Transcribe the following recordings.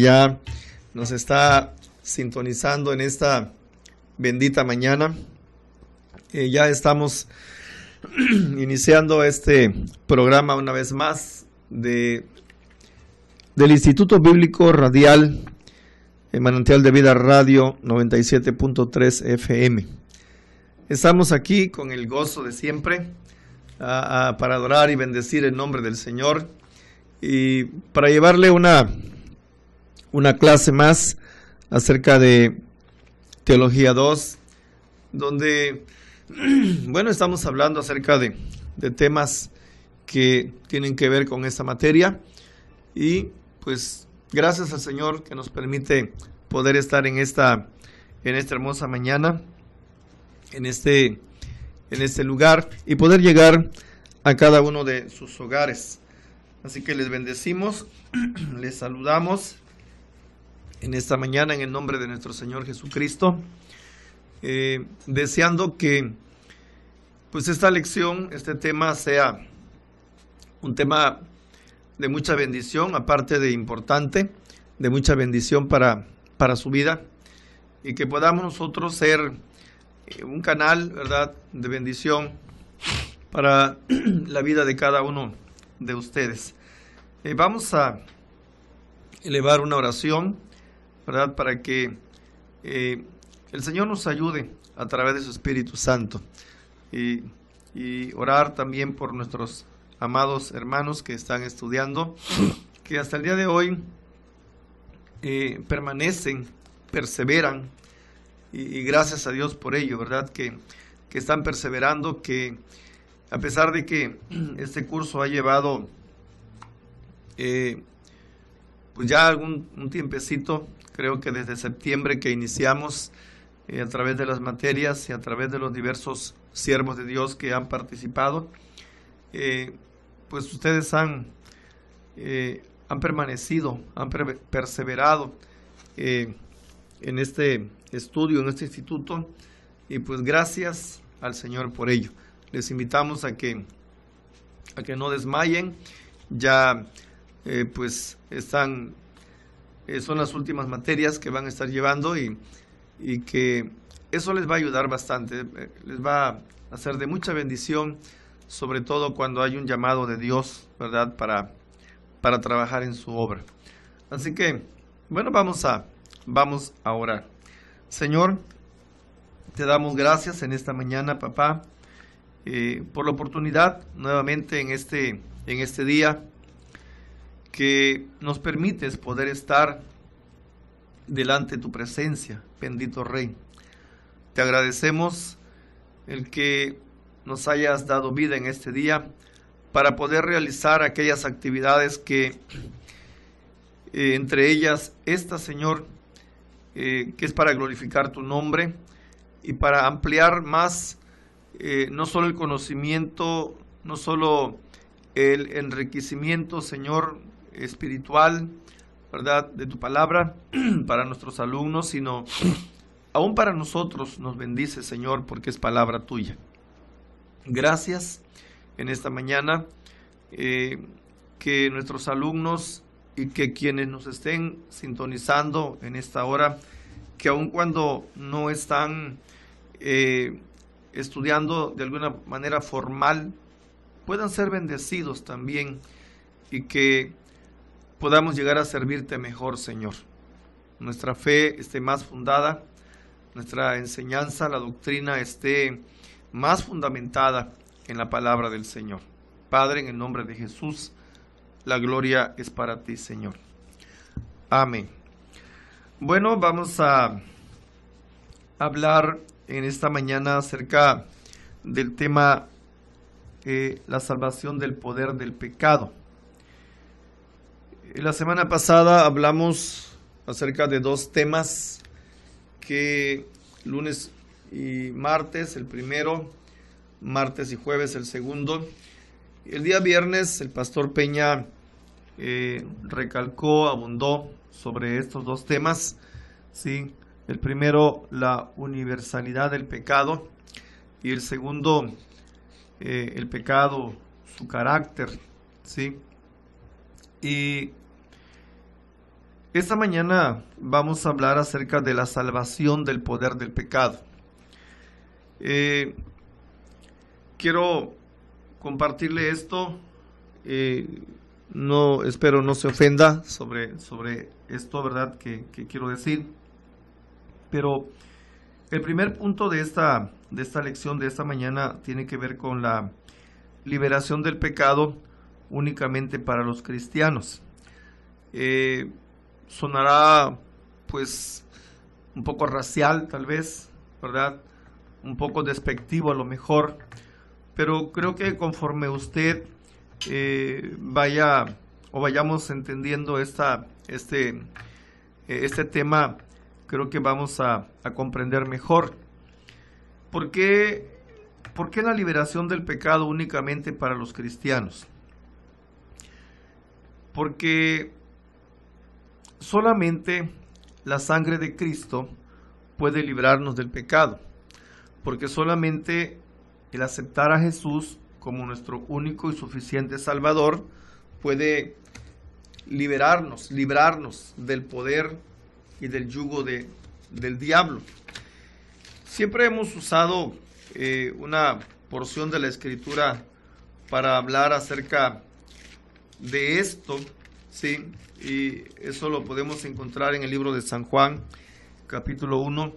Ya nos está sintonizando en esta bendita mañana. Ya estamos iniciando este programa una vez más del Instituto Bíblico Radial Manantial de Vida Radio 97.3 FM. Estamos aquí con el gozo de siempre para adorar y bendecir el nombre del Señor y para llevarle una clase más acerca de Teología 2, donde, bueno, estamos hablando acerca de temas que tienen que ver con esta materia y pues gracias al Señor que nos permite poder estar en esta hermosa mañana, en este lugar y poder llegar a cada uno de sus hogares. Así que les bendecimos, les saludamos en esta mañana en el nombre de nuestro Señor Jesucristo, deseando que pues esta lección, este tema sea un tema de mucha bendición, aparte de importante, de mucha bendición para su vida, y que podamos nosotros ser un canal, ¿verdad?, de bendición para la vida de cada uno de ustedes. Vamos a elevar una oración, ¿verdad?, para que el Señor nos ayude a través de su Espíritu Santo, y orar también por nuestros amados hermanos que están estudiando, que hasta el día de hoy permanecen, perseveran, y gracias a Dios por ello, ¿verdad?, que están perseverando, que a pesar de que este curso ha llevado pues ya un tiempecito, creo que desde septiembre que iniciamos, a través de las materias y a través de los diversos siervos de Dios que han participado, pues ustedes han permanecido, han perseverado en este estudio, en este instituto, y pues gracias al Señor por ello. Les invitamos a que no desmayen. Ya pues son las últimas materias que van a estar llevando, y que eso les va a ayudar bastante, les va a hacer de mucha bendición, sobre todo cuando hay un llamado de Dios, ¿verdad?, para trabajar en su obra. Así que, bueno, vamos a orar. Señor, te damos gracias en esta mañana, papá, por la oportunidad nuevamente en este día que nos permites poder estar delante de tu presencia, bendito Rey. Te agradecemos el que nos hayas dado vida en este día para poder realizar aquellas actividades que, entre ellas esta, Señor, que es para glorificar tu nombre y para ampliar más, no solo el conocimiento, no solo el enriquecimiento, Señor, espiritual, ¿verdad?, de tu palabra para nuestros alumnos, sino aún para nosotros. Nos bendice, Señor, porque es palabra tuya. Gracias en esta mañana, que nuestros alumnos y que quienes nos estén sintonizando en esta hora, que aun cuando no están estudiando de alguna manera formal, puedan ser bendecidos también, y que podamos llegar a servirte mejor, Señor. Nuestra fe esté más fundada, nuestra enseñanza, la doctrina esté más fundamentada en la palabra del Señor. Padre, en el nombre de Jesús, la gloria es para ti, Señor. Amén. Bueno, vamos a hablar en esta mañana acerca del tema la salvación del poder del pecado. La semana pasada hablamos acerca de dos temas, que lunes y martes el primero, martes y jueves el segundo. El día viernes el pastor Peña recalcó, abundó sobre estos dos temas, ¿sí? El primero, la universalidad del pecado, y el segundo, el pecado, su carácter, ¿sí? Y Esta mañana vamos a hablar acerca de la salvación del poder del pecado. Quiero compartirle esto. No, espero no se ofenda sobre esto, ¿verdad? Que quiero decir. Pero el primer punto de esta lección de esta mañana tiene que ver con la liberación del pecado únicamente para los cristianos. Sonará pues un poco racial tal vez, ¿verdad? Un poco despectivo a lo mejor, pero creo que conforme usted vayamos entendiendo este tema, creo que vamos a comprender mejor. ¿Por qué la liberación del pecado únicamente para los cristianos? Porque solamente la sangre de Cristo puede librarnos del pecado, porque solamente el aceptar a Jesús como nuestro único y suficiente Salvador puede librarnos del poder y del yugo del diablo. Siempre hemos usado una porción de la Escritura para hablar acerca de esto, ¿sí? Y eso lo podemos encontrar en el libro de San Juan, capítulo 1,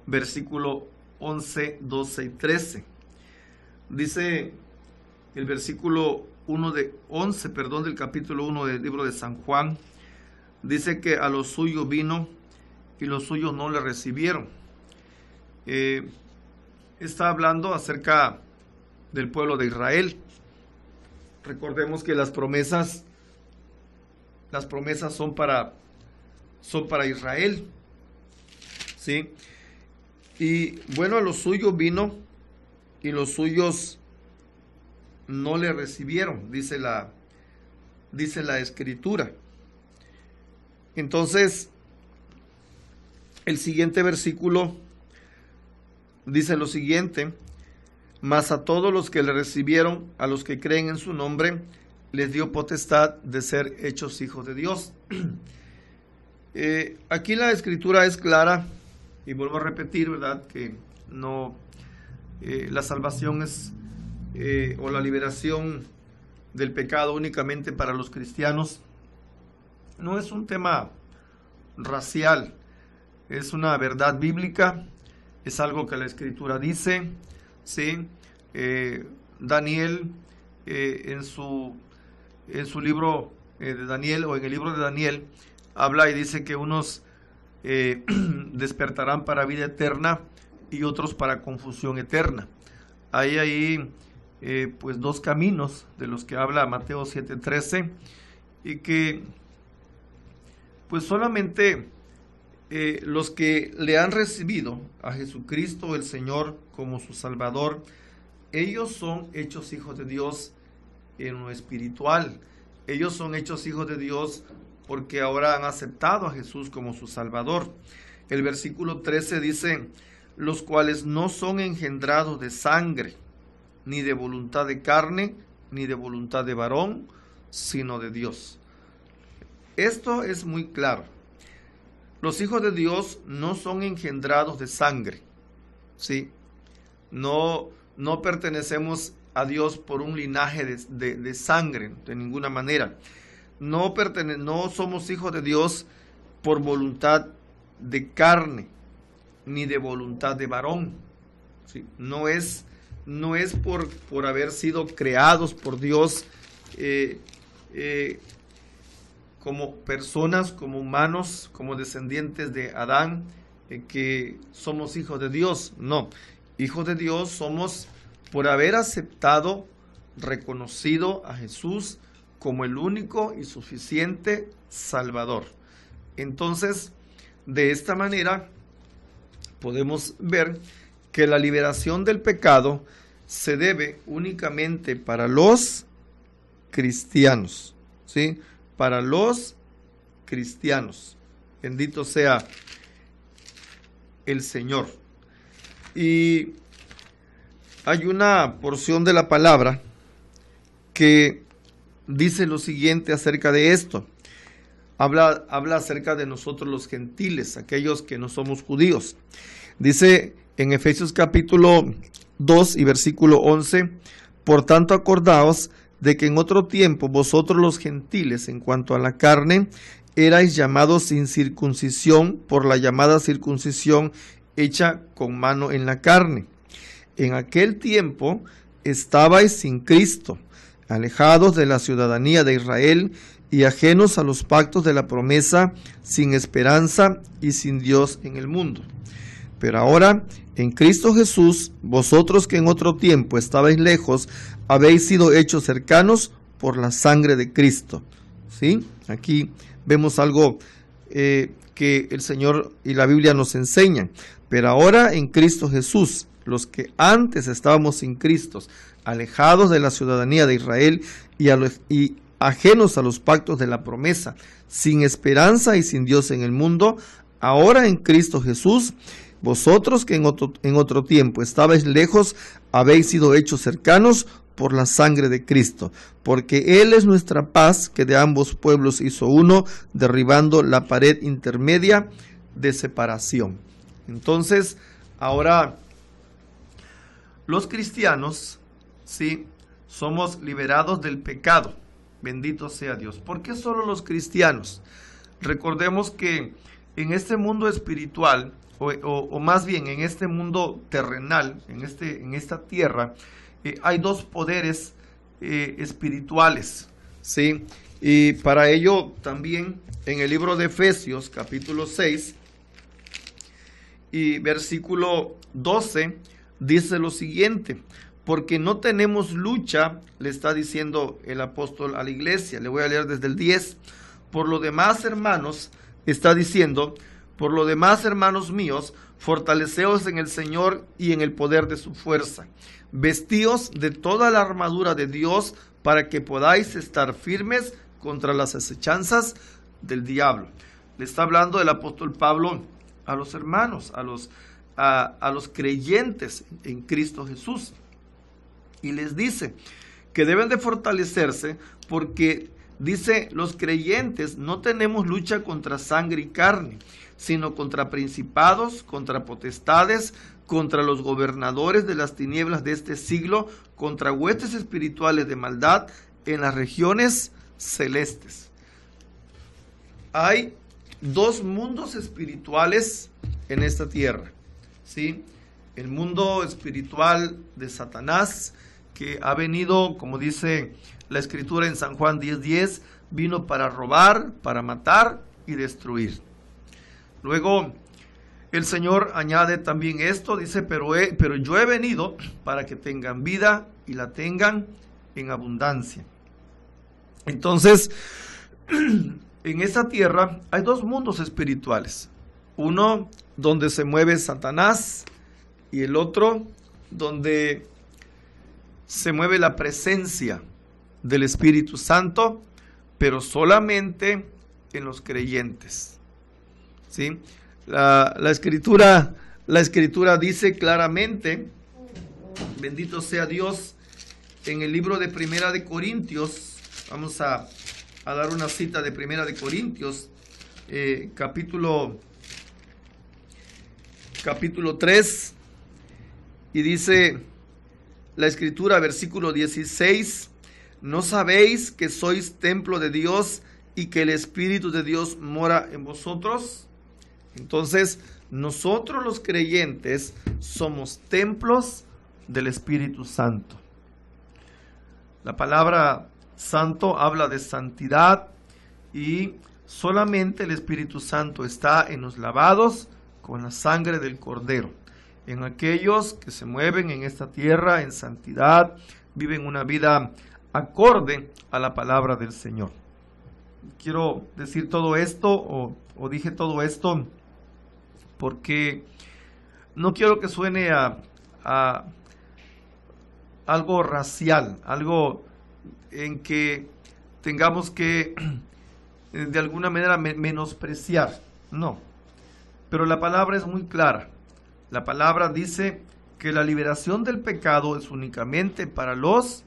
versículo 11, 12 y 13. Dice el versículo 11 del capítulo 1 del libro de San Juan, dice que a los suyos vino y los suyos no le recibieron. Está hablando acerca del pueblo de Israel. Recordemos que las promesas son para Israel, ¿sí? Y bueno, a los suyos vino y los suyos no le recibieron, dice la Escritura. Entonces, el siguiente versículo dice lo siguiente: mas a todos los que le recibieron, a los que creen en su nombre, les dio potestad de ser hechos hijos de Dios. Aquí la Escritura es clara, y vuelvo a repetir, ¿verdad?, que no la salvación es o la liberación del pecado únicamente para los cristianos. No es un tema racial, es una verdad bíblica, es algo que la Escritura dice, ¿sí? Daniel en su libro de Daniel, o en el libro de Daniel, habla y dice que unos despertarán para vida eterna y otros para confusión eterna. Hay ahí pues dos caminos de los que habla Mateo 7:13, y que pues solamente los que le han recibido a Jesucristo el Señor como su Salvador, ellos son hechos hijos de Dios en lo espiritual. Ellos son hechos hijos de Dios porque ahora han aceptado a Jesús como su Salvador. El versículo 13 dice: los cuales no son engendrados de sangre, ni de voluntad de carne, ni de voluntad de varón, sino de Dios. Esto es muy claro. Los hijos de Dios no son engendrados de sangre, ¿sí? No pertenecemos a Dios por un linaje de sangre, de ninguna manera. No somos hijos de Dios por voluntad de carne, ni de voluntad de varón, ¿sí? No es por haber sido creados por Dios como personas, como humanos, como descendientes de Adán, que somos hijos de Dios. No, hijos de Dios somos por haber aceptado, reconocido a Jesús como el único y suficiente Salvador. Entonces, de esta manera podemos ver que la liberación del pecado se debe únicamente para los cristianos, ¿sí? Para los cristianos. Bendito sea el Señor. Y hay una porción de la palabra que dice lo siguiente acerca de esto: habla acerca de nosotros los gentiles, aquellos que no somos judíos. Dice en Efesios capítulo 2 y versículo 11, por tanto acordaos de que en otro tiempo vosotros los gentiles, en cuanto a la carne, erais llamados sin circuncisión por la llamada circuncisión hecha con mano en la carne. En aquel tiempo estabais sin Cristo, alejados de la ciudadanía de Israel y ajenos a los pactos de la promesa, sin esperanza y sin Dios en el mundo. Pero ahora, en Cristo Jesús, vosotros que en otro tiempo estabais lejos, habéis sido hechos cercanos por la sangre de Cristo. ¿Sí? Aquí vemos algo que el Señor y la Biblia nos enseñan. Pero ahora en Cristo Jesús, los que antes estábamos sin Cristo, alejados de la ciudadanía de Israel y ajenos a los pactos de la promesa, sin esperanza y sin Dios en el mundo, ahora en Cristo Jesús, vosotros que en otro tiempo estabais lejos, habéis sido hechos cercanos por la sangre de Cristo, porque Él es nuestra paz, que de ambos pueblos hizo uno, derribando la pared intermedia de separación. Entonces, ahora los cristianos, sí, somos liberados del pecado. Bendito sea Dios. ¿Por qué solo los cristianos? Recordemos que en este mundo espiritual, o más bien en este mundo terrenal, en esta tierra, hay dos poderes espirituales, ¿sí? Y para ello también en el libro de Efesios, capítulo 6 y versículo 12, dice lo siguiente: porque no tenemos lucha, le está diciendo el apóstol a la iglesia. Le voy a leer desde el 10. Por lo demás, hermanos, está diciendo, por lo demás, hermanos míos, fortaleceos en el Señor y en el poder de su fuerza. Vestíos de toda la armadura de Dios para que podáis estar firmes contra las acechanzas del diablo. Le está hablando el apóstol Pablo a los hermanos, a los creyentes en Cristo Jesús. Y les dice que deben de fortalecerse porque, dice, los creyentes no tenemos lucha contra sangre y carne, sino contra principados, contra potestades, contra los gobernadores de las tinieblas de este siglo, contra huestes espirituales de maldad en las regiones celestes. Hay dos mundos espirituales en esta tierra, ¿sí? El mundo espiritual de Satanás, que ha venido, como dice la Escritura en San Juan 10:10, vino para robar, para matar y destruir. Luego el Señor añade también esto, dice, pero yo he venido para que tengan vida y la tengan en abundancia. Entonces, en esta tierra hay dos mundos espirituales. Uno donde se mueve Satanás y el otro donde se mueve la presencia del Espíritu Santo, pero solamente en los creyentes. ¿Sí? La escritura dice claramente, bendito sea Dios, en el libro de Primera de Corintios, vamos a dar una cita de Primera de Corintios, capítulo 3, y dice la escritura, versículo 16, ¿no sabéis que sois templo de Dios y que el Espíritu de Dios mora en vosotros? Entonces, nosotros los creyentes somos templos del Espíritu Santo. La palabra santo habla de santidad y solamente el Espíritu Santo está en los lavados con la sangre del Cordero. En aquellos que se mueven en esta tierra en santidad, viven una vida acorde a la palabra del Señor. Quiero decir todo esto, o dije todo esto, porque no quiero que suene a algo racial, algo en que tengamos que de alguna manera menospreciar. No, pero la palabra es muy clara. La palabra dice que la liberación del pecado es únicamente para los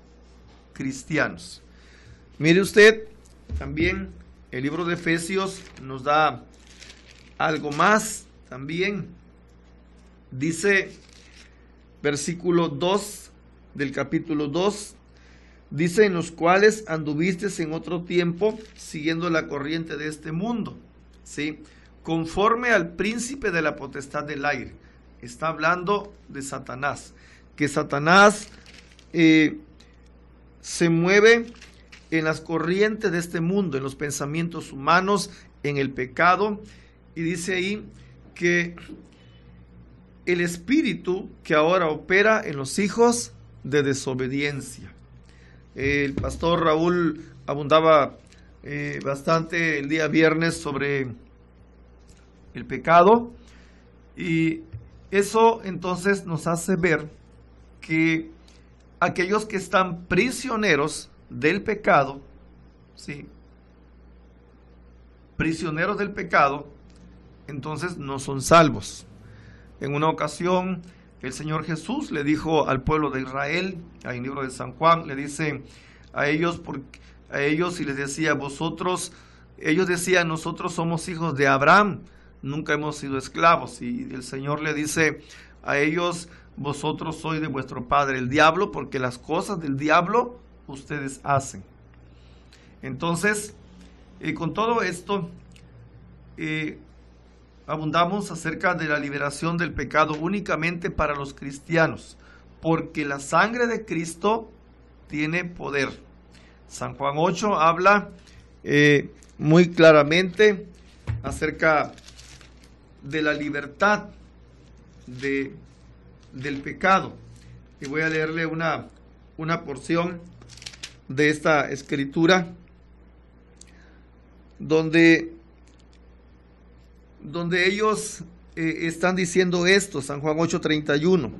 cristianos. Mire usted, también el libro de Efesios nos da algo más también. Dice, versículo 2 del capítulo 2, dice: en los cuales anduvisteis en otro tiempo, siguiendo la corriente de este mundo, ¿sí? Conforme al príncipe de la potestad del aire. Está hablando de Satanás, que Satanás se mueve en las corrientes de este mundo, en los pensamientos humanos, en el pecado, y dice ahí que el espíritu que ahora opera en los hijos de desobediencia. El pastor Raúl abundaba bastante el día viernes sobre el pecado, y eso entonces nos hace ver que aquellos que están prisioneros del pecado, ¿sí? Prisioneros del pecado, entonces no son salvos. En una ocasión, el Señor Jesús le dijo al pueblo de Israel, en el libro de San Juan, le dice a ellos y les decía, ellos decían, nosotros somos hijos de Abraham, nunca hemos sido esclavos. Y el Señor le dice a ellos, vosotros sois de vuestro padre el diablo, porque las cosas del diablo ustedes hacen. Entonces, con todo esto, abundamos acerca de la liberación del pecado únicamente para los cristianos, porque la sangre de Cristo tiene poder. San Juan 8 habla muy claramente acerca de la libertad del pecado. Y voy a leerle una porción de esta escritura donde ellos están diciendo esto. San Juan 8:31.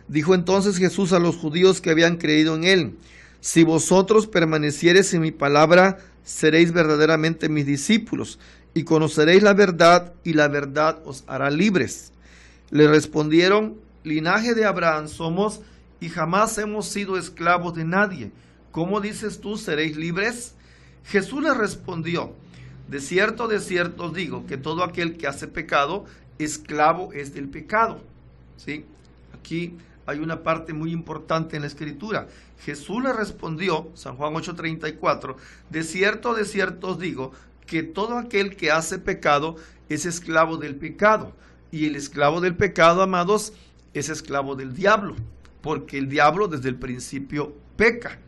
Dijo entonces Jesús a los judíos que habían creído en él: si vosotros permaneciereis en mi palabra, seréis verdaderamente mis discípulos, y conoceréis la verdad, y la verdad os hará libres. Le respondieron: linaje de Abraham somos, y jamás hemos sido esclavos de nadie. ¿Cómo dices tú, seréis libres? Jesús les respondió: de cierto os digo, que todo aquel que hace pecado, esclavo es del pecado. ¿Sí? Aquí hay una parte muy importante en la escritura. Jesús le respondió, San Juan 8:34, de cierto os digo, que todo aquel que hace pecado es esclavo del pecado. Y el esclavo del pecado, amados, es esclavo del diablo, porque el diablo desde el principio peca.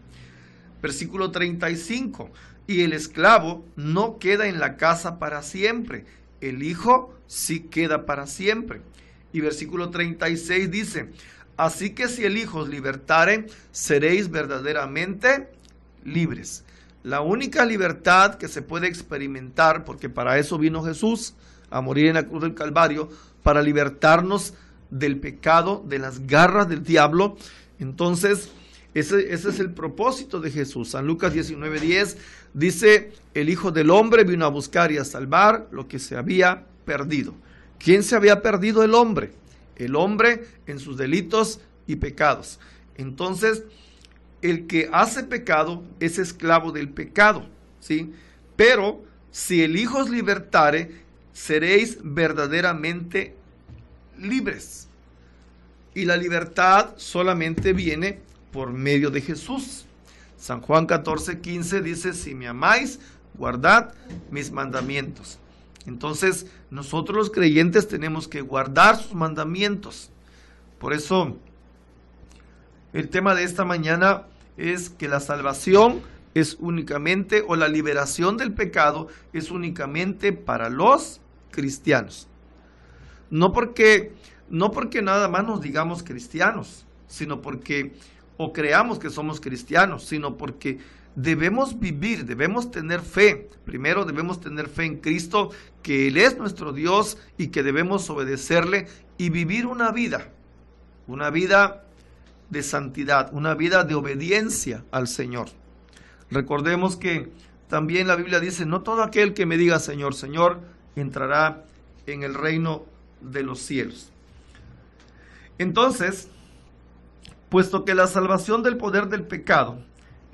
Versículo 35, y el esclavo no queda en la casa para siempre, el hijo sí queda para siempre. Y versículo 36 dice: así que si el hijo os libertare, seréis verdaderamente libres. La única libertad que se puede experimentar, porque para eso vino Jesús a morir en la cruz del Calvario, para libertarnos del pecado, de las garras del diablo. Entonces, ese es el propósito de Jesús. San Lucas 19:10 dice: el Hijo del Hombre vino a buscar y a salvar lo que se había perdido. ¿Quién se había perdido? El hombre. El hombre en sus delitos y pecados. Entonces, el que hace pecado es esclavo del pecado, ¿sí? Pero si el Hijo os libertare, seréis verdaderamente libres. Y la libertad solamente viene por medio de Jesús. San Juan 14:15 dice: si me amáis, guardad mis mandamientos. Entonces, nosotros los creyentes tenemos que guardar sus mandamientos. Por eso, el tema de esta mañana es que la salvación es únicamente, o la liberación del pecado es únicamente para los cristianos. No porque nada más nos digamos cristianos, sino porque, o creamos que somos cristianos, sino porque debemos vivir, debemos tener fe. Primero debemos tener fe en Cristo, que Él es nuestro Dios y que debemos obedecerle y vivir una vida de santidad, una vida de obediencia al Señor. Recordemos que también la Biblia dice: no todo aquel que me diga Señor, Señor, entrará en el reino de los cielos. Entonces, puesto que la salvación del poder del pecado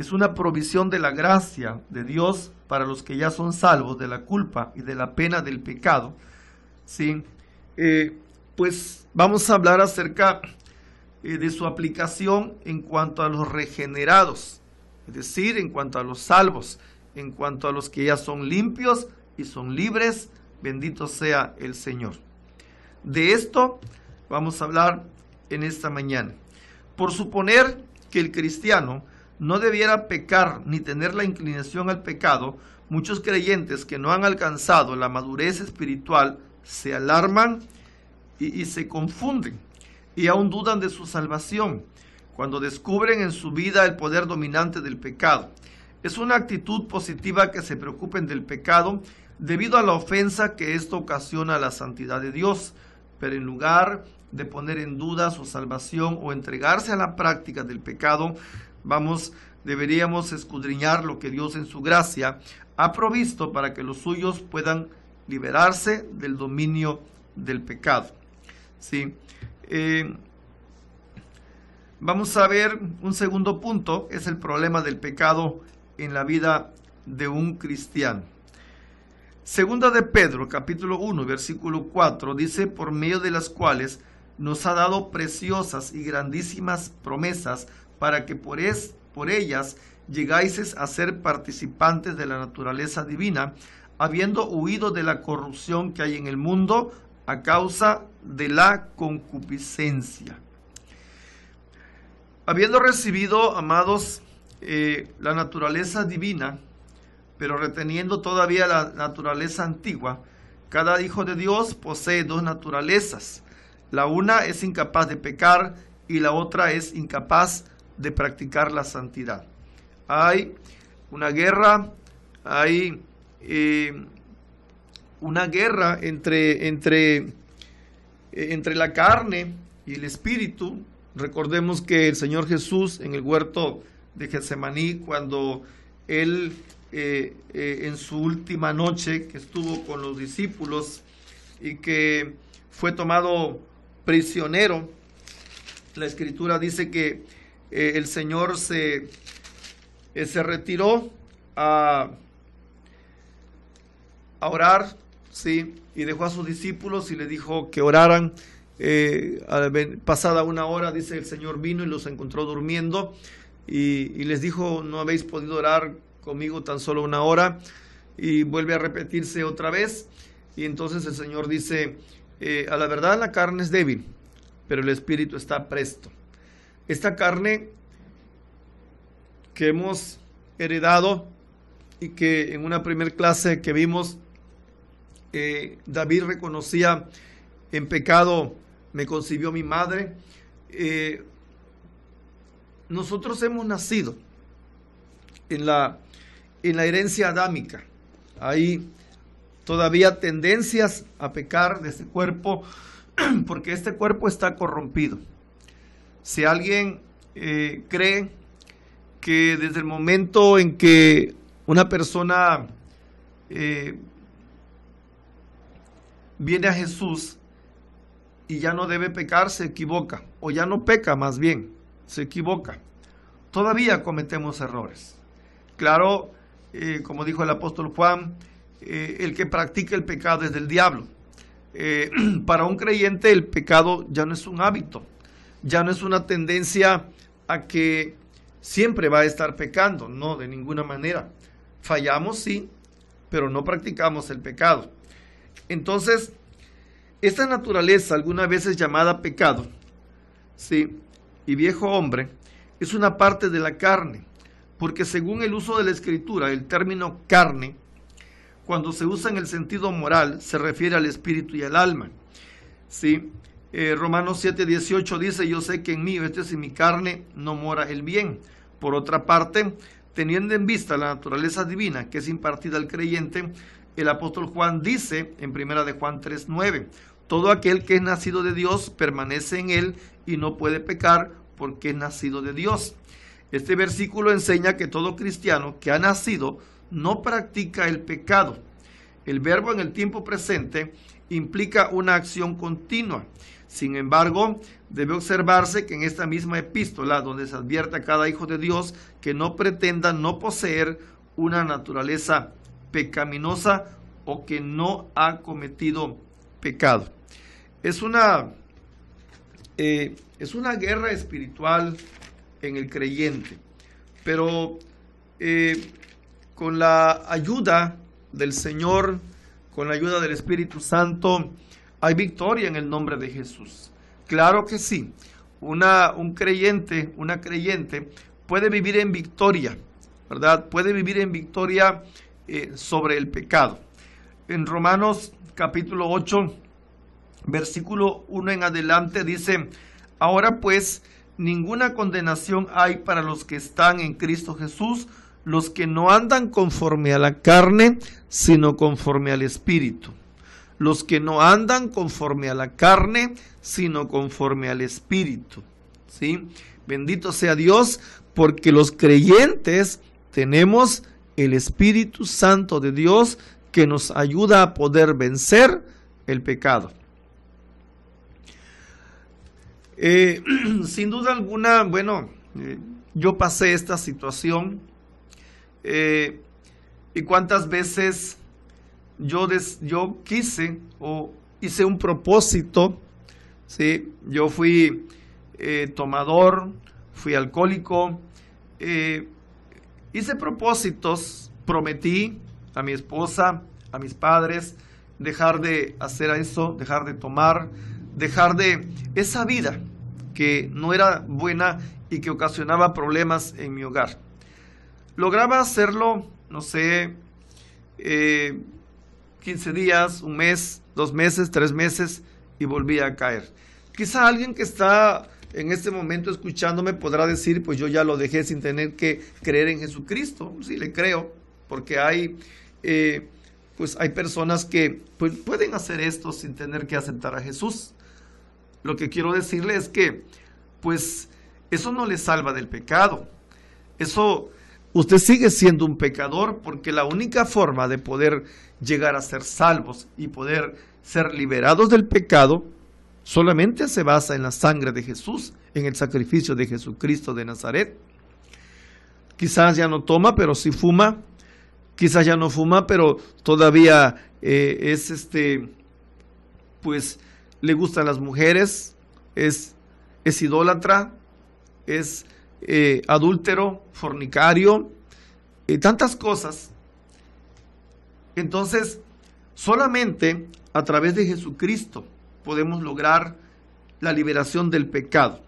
Es una provisión de la gracia de Dios para los que ya son salvos de la culpa y de la pena del pecado. ¿Sí? Pues vamos a hablar acerca de su aplicación en cuanto a los regenerados, es decir, en cuanto a los salvos, en cuanto a los que ya son limpios y son libres. Bendito sea el Señor. De esto vamos a hablar en esta mañana. Por suponer que el cristiano no debiera pecar ni tener la inclinación al pecado, muchos creyentes que no han alcanzado la madurez espiritual se alarman y se confunden y aún dudan de su salvación cuando descubren en su vida el poder dominante del pecado. Es una actitud positiva que se preocupen del pecado debido a la ofensa que esto ocasiona a la santidad de Dios, pero en lugar de poner en duda su salvación o entregarse a la práctica del pecado, deberíamos escudriñar lo que Dios en su gracia ha provisto para que los suyos puedan liberarse del dominio del pecado. ¿Sí? Vamos a ver un segundo punto, es el problema del pecado en la vida de un cristiano. Segunda de Pedro, capítulo 1, versículo 4, dice: por medio de las cuales nos ha dado preciosas y grandísimas promesas, para que por ellas llegáis a ser participantes de la naturaleza divina, habiendo huido de la corrupción que hay en el mundo a causa de la concupiscencia. Habiendo recibido, amados, la naturaleza divina, pero reteniendo todavía la naturaleza antigua, cada hijo de Dios posee dos naturalezas. La una es incapaz de pecar y la otra es incapaz de practicar la santidad. Hay una guerra, entre la carne y el espíritu. Recordemos que el Señor Jesús en el huerto de Getsemaní, cuando Él en su última noche que estuvo con los discípulos y que fue tomado prisionero, la Escritura dice que el Señor se retiró a orar, ¿sí? Y dejó a sus discípulos y le dijo que oraran. Pasada una hora, dice, el Señor vino y los encontró durmiendo y les dijo: no habéis podido orar conmigo tan solo una hora. Y vuelve a repetirse otra vez, y entonces el Señor dice: a la verdad la carne es débil, pero el espíritu está presto. Esta carne que hemos heredado y que en una primer clase que vimos, David reconocía: en pecado me concibió mi madre. Nosotros hemos nacido en la herencia adámica. Hay todavía tendencias a pecar de este cuerpo, porque este cuerpo está corrompido. Si alguien cree que desde el momento en que una persona viene a Jesús y ya no debe pecar, se equivoca, o ya no peca, más bien, se equivoca. Todavía cometemos errores. Claro, como dijo el apóstol Juan, el que practica el pecado es del diablo. Para un creyente el pecado ya no es un hábito, ya no es una tendencia a que siempre va a estar pecando, no, de ninguna manera. Fallamos, sí, pero no practicamos el pecado. Entonces, esta naturaleza, algunas veces llamada pecado, sí, y viejo hombre, es una parte de la carne, porque según el uso de la Escritura, el término carne, cuando se usa en el sentido moral, se refiere al espíritu y al alma. ¿Sí? Romanos 7:18 dice: yo sé que en mí, esto es en mi carne, no mora el bien. Por otra parte, teniendo en vista la naturaleza divina que es impartida al creyente, el apóstol Juan dice en 1 de Juan 3:9: todo aquel que es nacido de Dios permanece en él y no puede pecar porque es nacido de Dios. Este versículo enseña que todo cristiano que ha nacido no practica el pecado. El verbo en el tiempo presente implica una acción continua. Sin embargo, debe observarse que en esta misma epístola, donde se advierte a cada hijo de Dios que no pretenda no poseer una naturaleza pecaminosa o que no ha cometido pecado. Es una guerra espiritual en el creyente, pero con la ayuda del Señor, con la ayuda del Espíritu Santo, hay victoria en el nombre de Jesús. Claro que sí, un creyente, una creyente puede vivir en victoria, ¿verdad? Puede vivir en victoria sobre el pecado. En Romanos capítulo 8, versículo 1 en adelante dice: ahora pues, ninguna condenación hay para los que están en Cristo Jesús, los que no andan conforme a la carne, sino conforme al Espíritu. Los que no andan conforme a la carne, sino conforme al Espíritu. ¿Sí? Bendito sea Dios, porque los creyentes tenemos el Espíritu Santo de Dios que nos ayuda a poder vencer el pecado. Sin duda alguna, yo pasé esta situación y cuántas veces yo quise o hice un propósito, ¿sí? Yo fui tomador, fui alcohólico, hice propósitos, prometí a mi esposa, a mis padres, dejar de hacer eso, dejar de tomar, dejar de esa vida que no era buena y que ocasionaba problemas en mi hogar. Lograba hacerlo, no sé, 15 días, un mes, 2 meses, 3 meses y volvía a caer. Quizá alguien que está en este momento escuchándome podrá decir: pues yo ya lo dejé sin tener que creer en Jesucristo. Sí, le creo, porque hay personas que pues, pueden hacer esto sin tener que aceptar a Jesús. Lo que quiero decirle es que pues eso no le salva del pecado. Usted sigue siendo un pecador, porque la única forma de poder llegar a ser salvos y poder ser liberados del pecado solamente se basa en la sangre de Jesús, en el sacrificio de Jesucristo de Nazaret. Quizás ya no toma, pero sí fuma. Quizás ya no fuma, pero todavía pues le gustan las mujeres, es idólatra, es adúltero, fornicario, tantas cosas. Entonces, solamente a través de Jesucristo podemos lograr la liberación del pecado.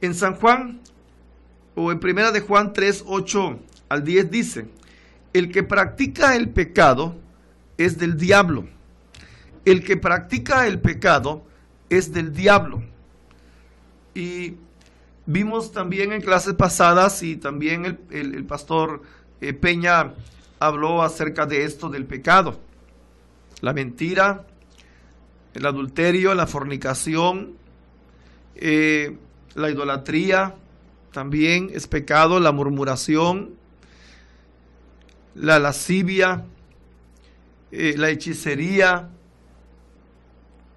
En San Juan, o en Primera de Juan 3, 8 al 10 dice: el que practica el pecado es del diablo. El que practica el pecado es del diablo. Y vimos también en clases pasadas, y también el pastor Peña habló acerca de esto del pecado. La mentira, el adulterio, la fornicación, la idolatría también es pecado, la murmuración, la lascivia, la hechicería,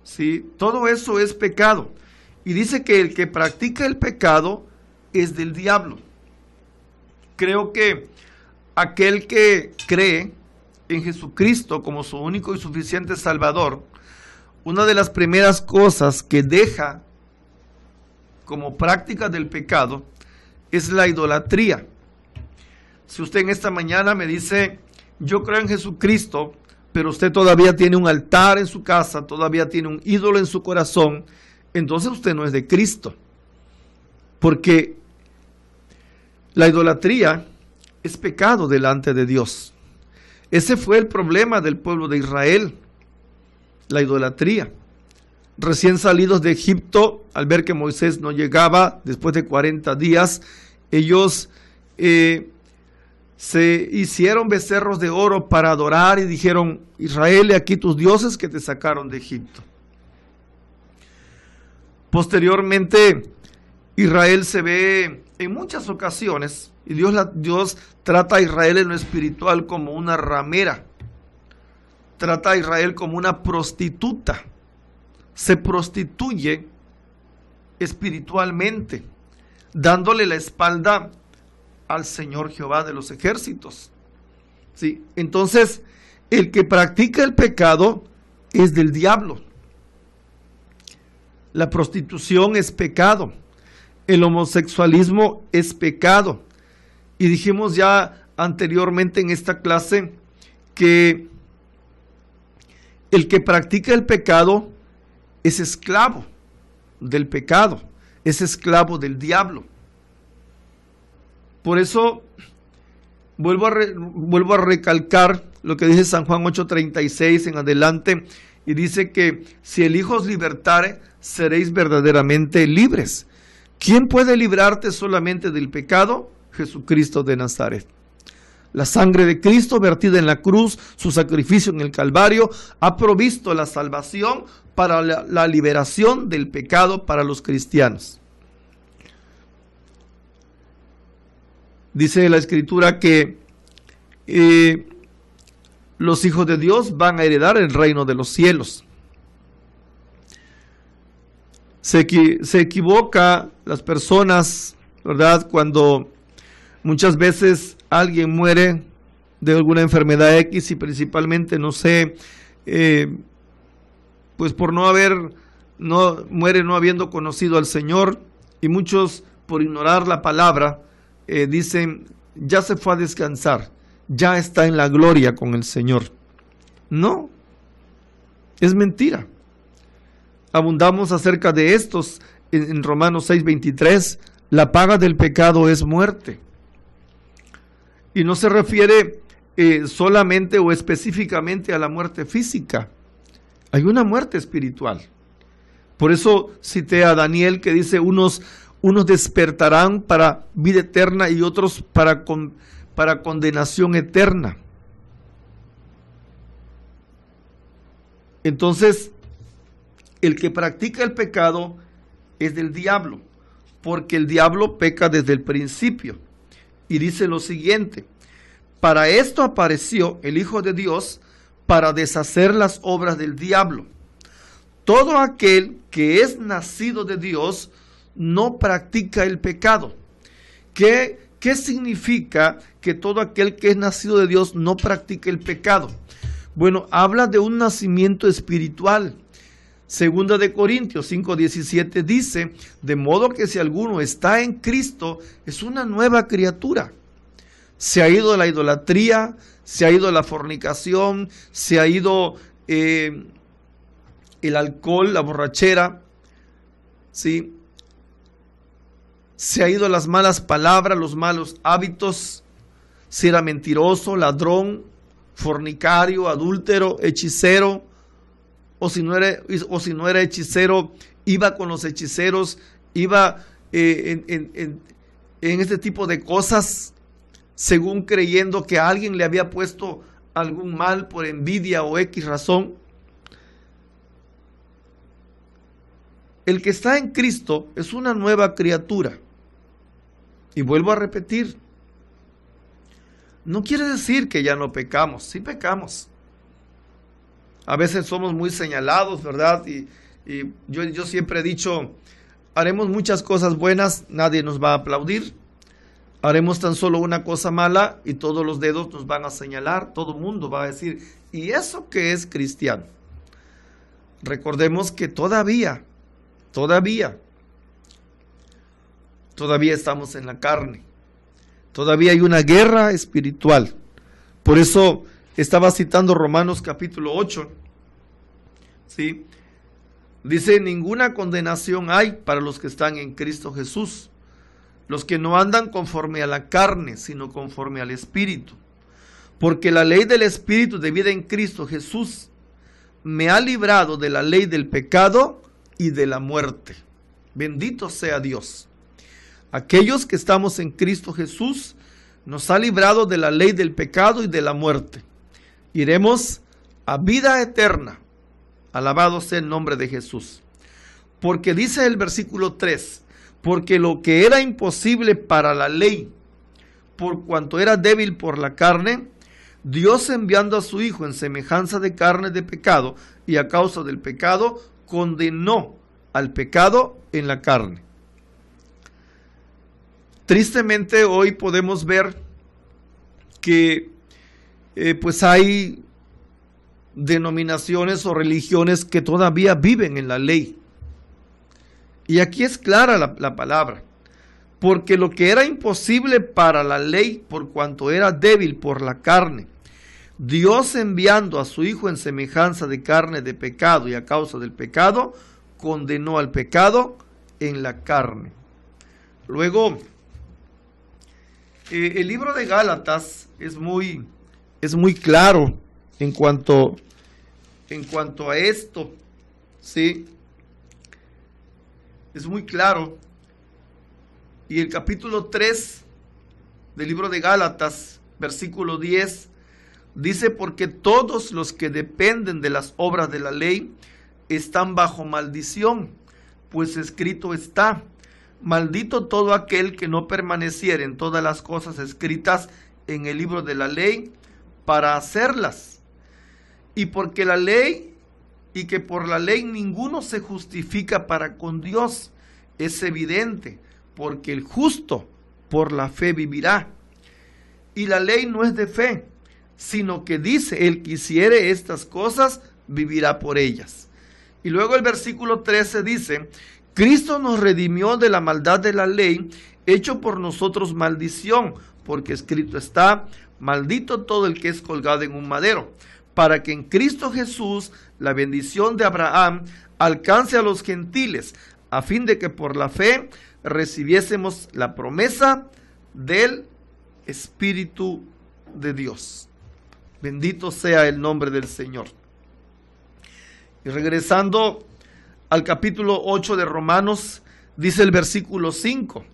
¿sí? Todo eso es pecado. Y dice que el que practica el pecado es del diablo. Creo que aquel que cree en Jesucristo como su único y suficiente Salvador, una de las primeras cosas que deja como práctica del pecado es la idolatría. Si usted en esta mañana me dice: yo creo en Jesucristo, pero usted todavía tiene un altar en su casa, todavía tiene un ídolo en su corazón, entonces usted no es de Cristo. Porque la idolatría es pecado delante de Dios. Ese fue el problema del pueblo de Israel, la idolatría. Recién salidos de Egipto, al ver que Moisés no llegaba, después de 40 días, ellos se hicieron becerros de oro para adorar y dijeron: Israel, he aquí tus dioses que te sacaron de Egipto. Posteriormente, Israel se ve en muchas ocasiones, y Dios trata a Israel en lo espiritual como una ramera. trata a Israel como una prostituta. Se prostituye espiritualmente, dándole la espalda al Señor Jehová de los ejércitos. ¿Sí? Entonces, el que practica el pecado es del diablo. La prostitución es pecado. El homosexualismo es pecado. Y dijimos ya anteriormente en esta clase que el que practica el pecado es esclavo del pecado, es esclavo del diablo. Por eso vuelvo a recalcar lo que dice San Juan 8:36 en adelante, y dice que si el Hijo os libertare, seréis verdaderamente libres. ¿Quién puede librarte solamente del pecado? Jesucristo de Nazaret. La sangre de Cristo vertida en la cruz, su sacrificio en el Calvario, ha provisto la salvación para la liberación del pecado para los cristianos. Dice la Escritura que los hijos de Dios van a heredar el reino de los cielos. Se equivoca las personas, ¿verdad? Cuando muchas veces alguien muere de alguna enfermedad X y principalmente, no sé, pues por muere no habiendo conocido al Señor, y muchos por ignorar la palabra dicen, ya se fue a descansar, ya está en la gloria con el Señor. No, es mentira. Abundamos acerca de estos en Romanos 6:23, la paga del pecado es muerte. Y no se refiere solamente o específicamente a la muerte física. Hay una muerte espiritual. Por eso cité a Daniel, que dice, unos despertarán para vida eterna y otros para condenación eterna. Entonces, el que practica el pecado es del diablo, porque el diablo peca desde el principio. Y dice lo siguiente: para esto apareció el Hijo de Dios, para deshacer las obras del diablo. Todo aquel que es nacido de Dios no practica el pecado. ¿Qué significa que todo aquel que es nacido de Dios no practica el pecado? Bueno, habla de un nacimiento espiritual. Segunda de Corintios 5:17 dice, de modo que si alguno está en Cristo, es una nueva criatura. Se ha ido la idolatría, se ha ido la fornicación, se ha ido el alcohol, la borrachera, ¿sí? Se ha ido las malas palabras, los malos hábitos, si era mentiroso, ladrón, fornicario, adúltero, hechicero, o si no era hechicero, iba con los hechiceros, iba en este tipo de cosas, según creyendo que alguien le había puesto algún mal por envidia o X razón. El que está en Cristo es una nueva criatura. Y vuelvo a repetir, no quiere decir que ya no pecamos, sí pecamos. A veces somos muy señalados, ¿verdad? Y yo siempre he dicho, haremos muchas cosas buenas, nadie nos va a aplaudir. Haremos tan solo una cosa mala y todos los dedos nos van a señalar, todo el mundo va a decir, ¿y eso qué es cristiano? Recordemos que todavía estamos en la carne. Todavía hay una guerra espiritual. Por eso estaba citando Romanos capítulo 8. ¿Sí? Dice, ninguna condenación hay para los que están en Cristo Jesús, los que no andan conforme a la carne, sino conforme al Espíritu. Porque la ley del Espíritu de vida en Cristo Jesús me ha librado de la ley del pecado y de la muerte. Bendito sea Dios. Aquellos que estamos en Cristo Jesús nos ha librado de la ley del pecado y de la muerte. Iremos a vida eterna. Alabado sea el nombre de Jesús. Porque dice el versículo 3, porque lo que era imposible para la ley, por cuanto era débil por la carne, Dios enviando a su Hijo en semejanza de carne de pecado, y a causa del pecado condenó al pecado en la carne. Tristemente hoy podemos ver que pues hay denominaciones o religiones que todavía viven en la ley. Y aquí es clara la palabra, porque lo que era imposible para la ley, por cuanto era débil por la carne, Dios enviando a su Hijo en semejanza de carne de pecado, y a causa del pecado condenó al pecado en la carne. Luego, el libro de Gálatas es muy claro en cuanto a esto, ¿sí? Es muy claro. Y el capítulo 3 del libro de Gálatas, versículo 10, dice: porque todos los que dependen de las obras de la ley están bajo maldición, pues escrito está: maldito todo aquel que no permaneciere en todas las cosas escritas en el libro de la ley para hacerlas. Y porque la ley, y que por la ley ninguno se justifica para con Dios, es evidente, porque el justo por la fe vivirá. Y la ley no es de fe, sino que dice: el que hiciere estas cosas vivirá por ellas. Y luego el versículo 13 dice: Cristo nos redimió de la maldad de la ley, hecho por nosotros maldición, porque escrito está: maldito todo el que es colgado en un madero, para que en Cristo Jesús la bendición de Abraham alcance a los gentiles, a fin de que por la fe recibiésemos la promesa del Espíritu de Dios. Bendito sea el nombre del Señor. Y regresando al capítulo 8 de Romanos, dice el versículo 5: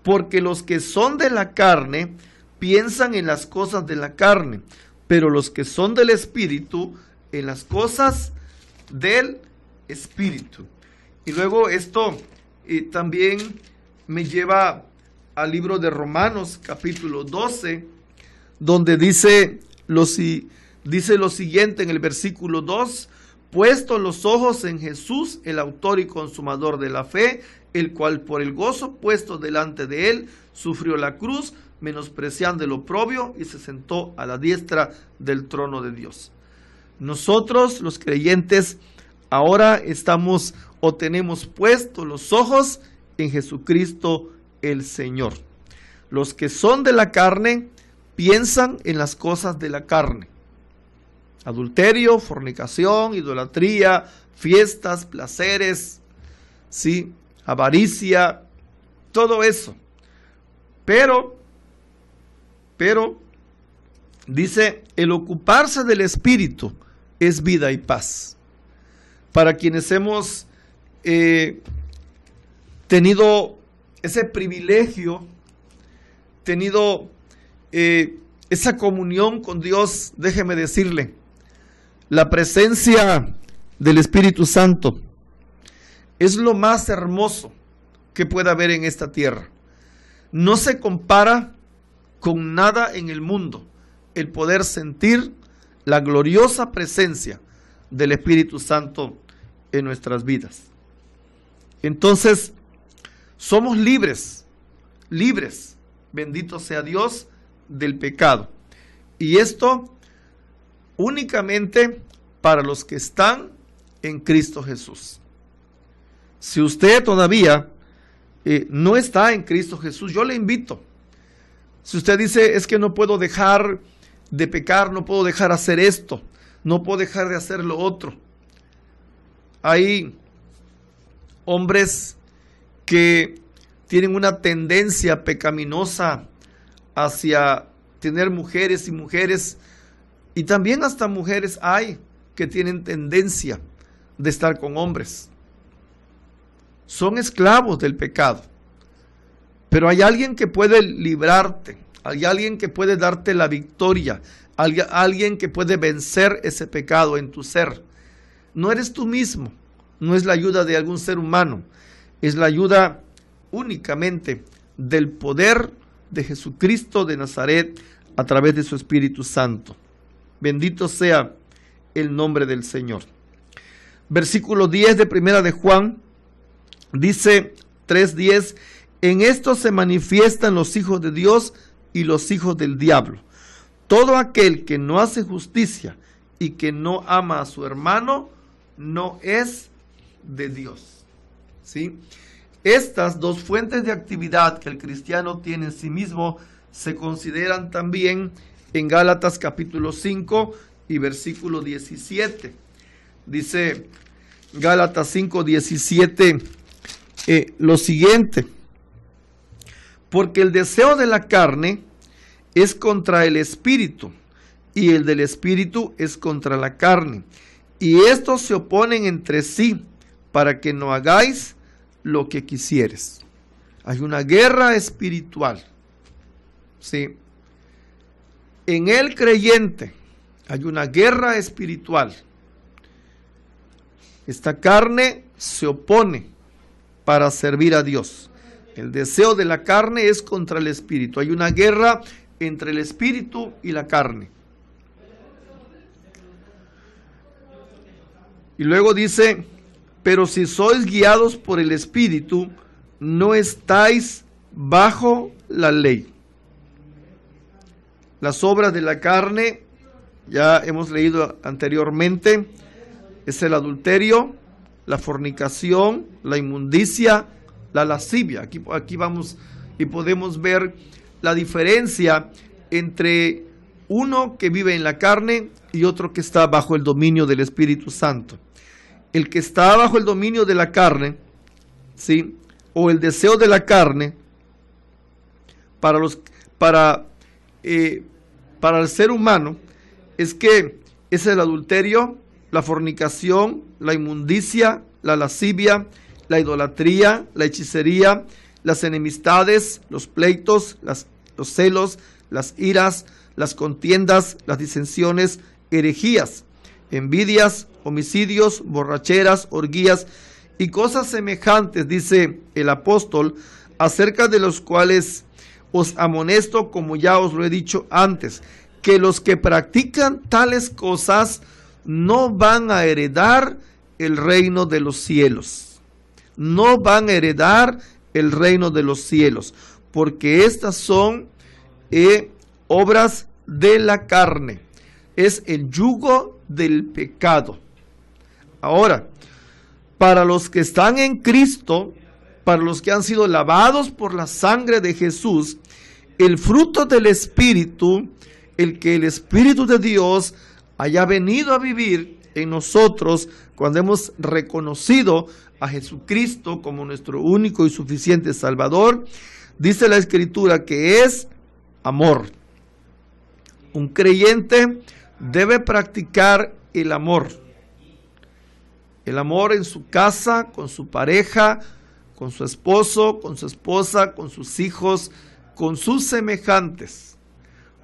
porque los que son de la carne piensan en las cosas de la carne, pero los que son del Espíritu en las cosas del Espíritu. Y luego esto también me lleva al libro de Romanos, capítulo 12, donde dice lo siguiente en el versículo 2: puesto los ojos en Jesús, el autor y consumador de la fe, el cual por el gozo puesto delante de él sufrió la cruz, menospreciando el oprobio, y se sentó a la diestra del trono de Dios. Nosotros, los creyentes, ahora estamos o tenemos puestos los ojos en Jesucristo el Señor. Los que son de la carne piensan en las cosas de la carne: adulterio, fornicación, idolatría, fiestas, placeres, ¿sí?, avaricia, todo eso. Pero dice: el ocuparse del Espíritu es vida y paz. Para quienes hemos tenido ese privilegio, tenido esa comunión con Dios, déjeme decirle, la presencia del Espíritu Santo es lo más hermoso que pueda haber en esta tierra. No se compara con nada en el mundo el poder sentir la gloriosa presencia del Espíritu Santo en nuestras vidas. Entonces, somos libres, bendito sea Dios, del pecado. Y esto únicamente para los que están en Cristo Jesús. Si usted todavía no está en Cristo Jesús, yo le invito. Si usted dice: es que no puedo dejar de pecar, no puedo dejar de hacer esto, no puedo dejar de hacer lo otro. Hay hombres que tienen una tendencia pecaminosa hacia tener mujeres, y también hasta mujeres hay que tienen tendencia de estar con hombres. Son esclavos del pecado. Pero hay alguien que puede librarte, hay alguien que puede darte la victoria, alguien que puede vencer ese pecado en tu ser. No eres tú mismo, no es la ayuda de algún ser humano, es la ayuda únicamente del poder de Jesucristo de Nazaret a través de su Espíritu Santo. Bendito sea el nombre del Señor. Versículo 10 de Primera de Juan, dice 3:10, en esto se manifiestan los hijos de Dios y los hijos del diablo. Todo aquel que no hace justicia y que no ama a su hermano, no es de Dios. ¿Sí? Estas dos fuentes de actividad que el cristiano tiene en sí mismo se consideran también en Gálatas capítulo 5 y versículo 17. Dice Gálatas 5:17 lo siguiente: porque el deseo de la carne es contra el espíritu, y el del espíritu es contra la carne, y estos se oponen entre sí, para que no hagáis lo que quisieres. Hay una guerra espiritual, ¿sí? En el creyente hay una guerra espiritual. Esta carne se opone para servir a Dios. El deseo de la carne es contra el espíritu. Hay una guerra entre el espíritu y la carne. Y luego dice, pero si sois guiados por el espíritu, no estáis bajo la ley. Las obras de la carne, ya hemos leído anteriormente, es el adulterio, la fornicación, la inmundicia, la lascivia. Aquí vamos y podemos ver la diferencia entre uno que vive en la carne y otro que está bajo el dominio del Espíritu Santo. El que está bajo el dominio de la carne, ¿sí?, o el deseo de la carne, para el ser humano, es que es el adulterio, la fornicación, la inmundicia, la lascivia, la idolatría, la hechicería, las enemistades, los pleitos, los celos, las iras, las contiendas, las disensiones, herejías, envidias, homicidios, borracheras, orgías y cosas semejantes, dice el apóstol, acerca de los cuales os amonesto, como ya os lo he dicho antes, que los que practican tales cosas no van a heredar el reino de los cielos. No van a heredar el reino de los cielos, porque estas son obras de la carne. Es el yugo del pecado. Ahora, para los que están en Cristo, para los que han sido lavados por la sangre de Jesús, el fruto del Espíritu, el que el Espíritu de Dios haya venido a vivir en nosotros cuando hemos reconocido a Jesucristo como nuestro único y suficiente Salvador, dice la Escritura que es amor. Un creyente debe practicar el amor. El amor en su casa, con su pareja, con su esposo, con su esposa, con sus hijos, con sus semejantes.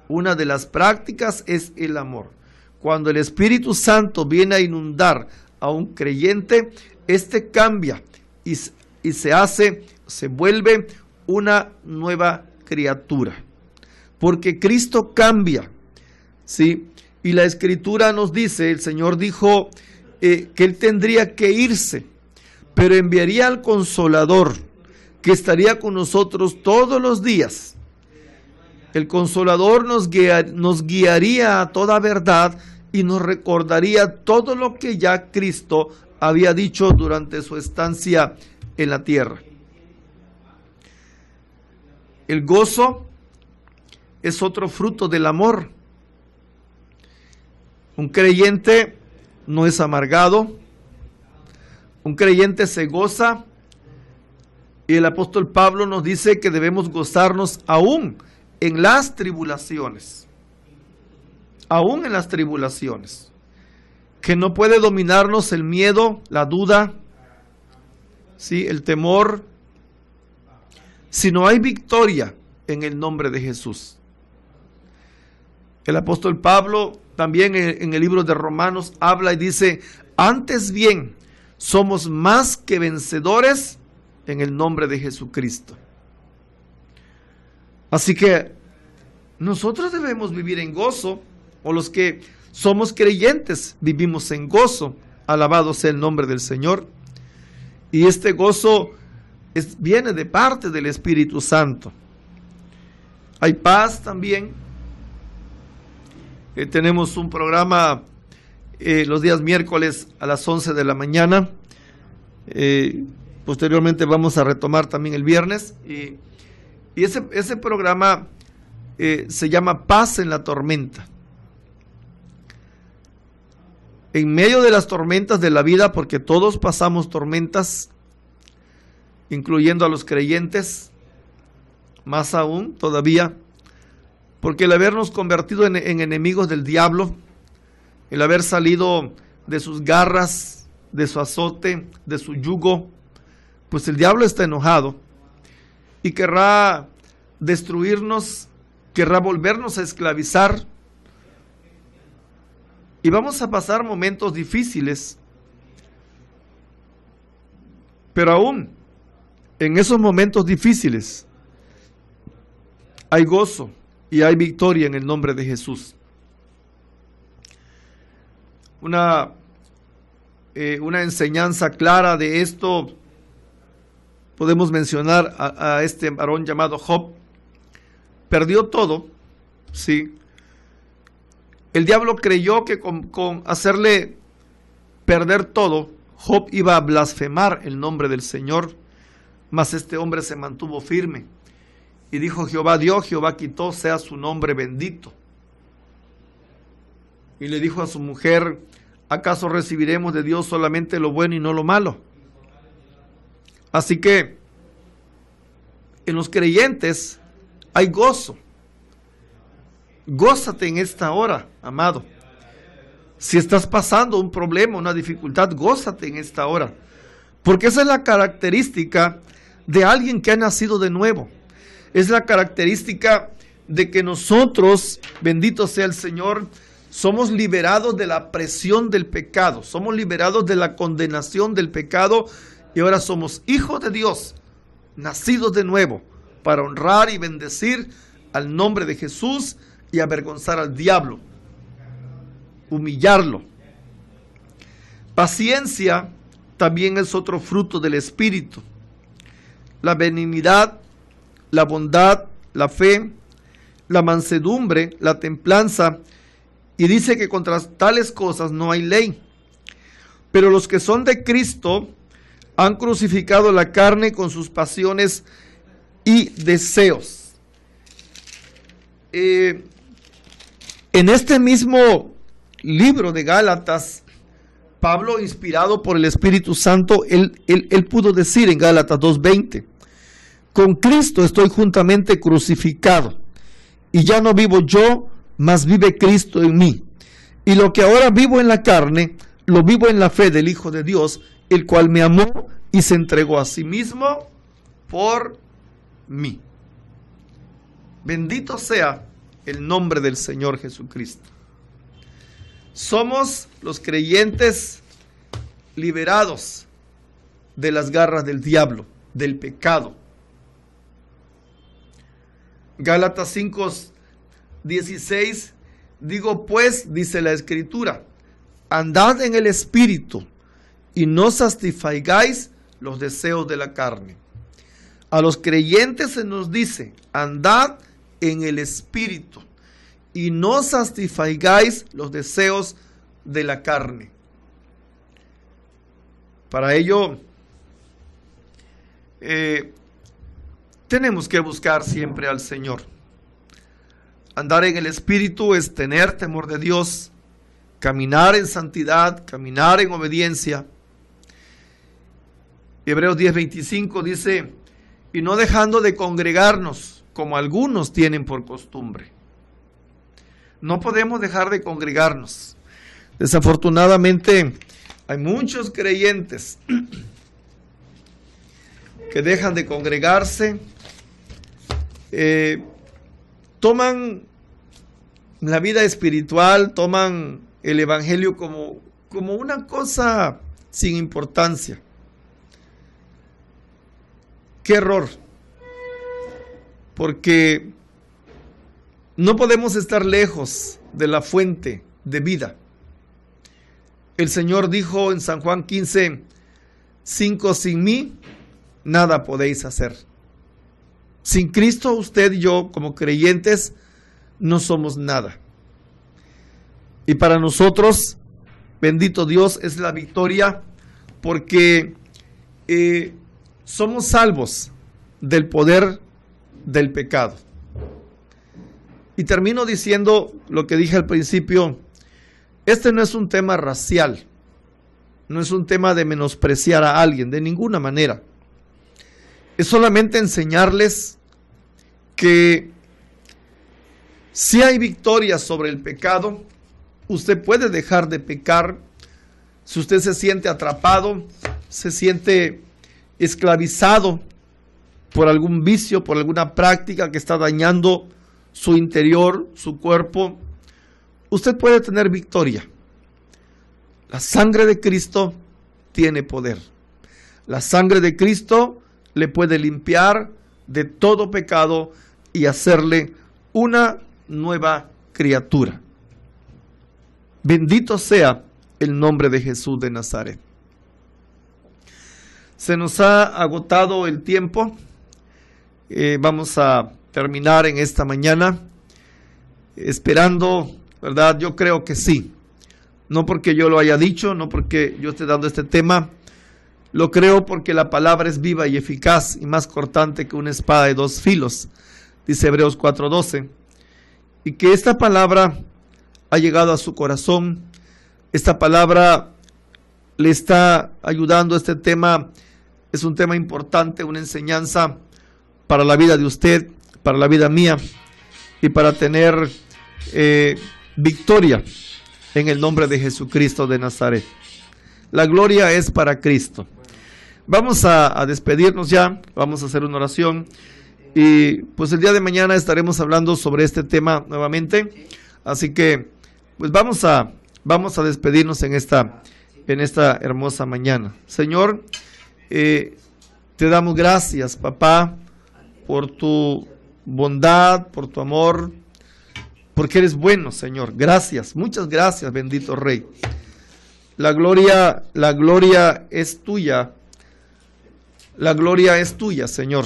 Una de las prácticas es el amor. Cuando el Espíritu Santo viene a inundar a un creyente, este cambia y se vuelve una nueva criatura. Porque Cristo cambia, ¿sí? Y la Escritura nos dice, el Señor dijo que Él tendría que irse, pero enviaría al Consolador, que estaría con nosotros todos los días. El Consolador nos guiaría a toda verdad y nos recordaría todo lo que ya Cristo había dicho durante su estancia en la tierra. El gozo es otro fruto del amor. Un creyente no es amargado. Un creyente se goza. Y el apóstol Pablo nos dice que debemos gozarnos aún en las tribulaciones. Aún en las tribulaciones. Que no puede dominarnos el miedo, la duda, ¿sí?, el temor, si no hay victoria en el nombre de Jesús. El apóstol Pablo también en el libro de Romanos habla y dice, antes bien, somos más que vencedores en el nombre de Jesucristo. Así que nosotros debemos vivir en gozo, o los que Somos creyentes, vivimos en gozo, alabado sea el nombre del Señor. Y este gozo viene de parte del Espíritu Santo. Hay paz también. Tenemos un programa los días miércoles a las 11 de la mañana. Posteriormente vamos a retomar también el viernes. Y ese programa se llama Paz en la Tormenta. En medio de las tormentas de la vida, porque todos pasamos tormentas, incluyendo a los creyentes, más aún todavía, porque el habernos convertido en enemigos del diablo, el haber salido de sus garras, de su azote, de su yugo, pues el diablo está enojado y querrá destruirnos, querrá volvernos a esclavizar. Y vamos a pasar momentos difíciles, pero aún en esos momentos difíciles hay gozo y hay victoria en el nombre de Jesús. Una enseñanza clara de esto podemos mencionar a este varón llamado Job. Perdió todo, sí. El diablo creyó que con hacerle perder todo, Job iba a blasfemar el nombre del Señor, mas este hombre se mantuvo firme y dijo: Jehová dio, Jehová quitó, sea su nombre bendito. Y le dijo a su mujer: ¿acaso recibiremos de Dios solamente lo bueno y no lo malo? Así que en los creyentes hay gozo. Gózate en esta hora, amado. Si estás pasando un problema, una dificultad, gózate en esta hora. Porque esa es la característica de alguien que ha nacido de nuevo. Es la característica de que nosotros, bendito sea el Señor, somos liberados de la presión del pecado. Somos liberados de la condenación del pecado y ahora somos hijos de Dios, nacidos de nuevo, para honrar y bendecir al nombre de Jesús y avergonzar al diablo, humillarlo. Paciencia también es otro fruto del Espíritu. La benignidad, la bondad, la fe, la mansedumbre, la templanza, y dice que contra tales cosas no hay ley. Pero los que son de Cristo han crucificado la carne con sus pasiones y deseos. En este mismo libro de Gálatas, Pablo, inspirado por el Espíritu Santo, él pudo decir en Gálatas 2:20: con Cristo estoy juntamente crucificado, y ya no vivo yo, mas vive Cristo en mí. Y lo que ahora vivo en la carne, lo vivo en la fe del Hijo de Dios, el cual me amó y se entregó a sí mismo por mí. Bendito sea el nombre del Señor Jesucristo. Somos los creyentes liberados de las garras del diablo, del pecado. Gálatas 5:16, digo pues, dice la Escritura, andad en el Espíritu y no satisfagáis los deseos de la carne. A los creyentes se nos dice: andad en el Espíritu y no satisfagáis los deseos de la carne. Para ello tenemos que buscar siempre al Señor. Andar en el Espíritu es tener temor de Dios, caminar en santidad, caminar en obediencia. Hebreos 10:25 dice: y no dejando de congregarnos, como algunos tienen por costumbre. No podemos dejar de congregarnos. Desafortunadamente, hay muchos creyentes que dejan de congregarse, toman la vida espiritual, toman el evangelio como una cosa sin importancia. ¡Qué error! Porque no podemos estar lejos de la fuente de vida. El Señor dijo en San Juan 15:5, sin mí nada podéis hacer. Sin Cristo, usted y yo, como creyentes, no somos nada. Y para nosotros, bendito Dios, es la victoria, porque somos salvos del poder del pecado. Y termino diciendo lo que dije al principio: este no es un tema racial, no es un tema de menospreciar a alguien, de ninguna manera. Es solamente enseñarles que si hay victoria sobre el pecado, usted puede dejar de pecar. Si usted se siente atrapado, se siente esclavizado por algún vicio, por alguna práctica que está dañando su interior, su cuerpo, usted puede tener victoria. La sangre de Cristo tiene poder. La sangre de Cristo le puede limpiar de todo pecado y hacerle una nueva criatura. Bendito sea el nombre de Jesús de Nazaret. Se nos ha agotado el tiempo. Vamos a terminar en esta mañana esperando, ¿verdad? Yo creo que sí. No porque yo lo haya dicho, no porque yo esté dando este tema. Lo creo porque la palabra es viva y eficaz y más cortante que una espada de dos filos, dice Hebreos 4:12. Y que esta palabra ha llegado a su corazón. Esta palabra le está ayudando. Este tema es un tema importante, una enseñanza para la vida de usted, para la vida mía y para tener victoria en el nombre de Jesucristo de Nazaret. La gloria es para Cristo. Vamos a despedirnos ya, vamos a hacer una oración y pues el día de mañana estaremos hablando sobre este tema nuevamente. Así que pues vamos a despedirnos en esta hermosa mañana. Señor, te damos gracias, papá, por tu bondad, por tu amor, porque eres bueno, Señor. Gracias, muchas gracias, bendito Rey. La gloria es tuya. La gloria es tuya, Señor.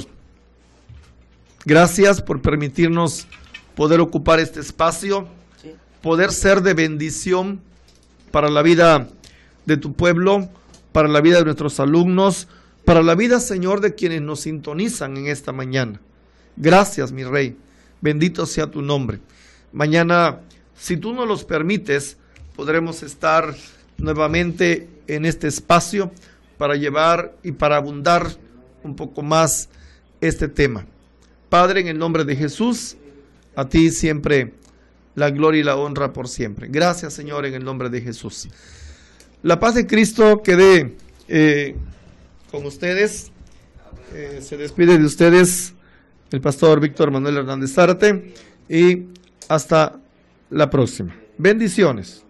Gracias por permitirnos poder ocupar este espacio, poder ser de bendición para la vida de tu pueblo, para la vida de nuestros alumnos, para la vida, Señor, de quienes nos sintonizan en esta mañana. Gracias, mi Rey. Bendito sea tu nombre. Mañana, si tú nos los permites, podremos estar nuevamente en este espacio para llevar y para abundar un poco más este tema. Padre, en el nombre de Jesús, a ti siempre la gloria y la honra por siempre. Gracias, Señor, en el nombre de Jesús. La paz de Cristo quede con ustedes. Se despide de ustedes el pastor Víctor Manuel Hernández Zárate y hasta la próxima. Bendiciones.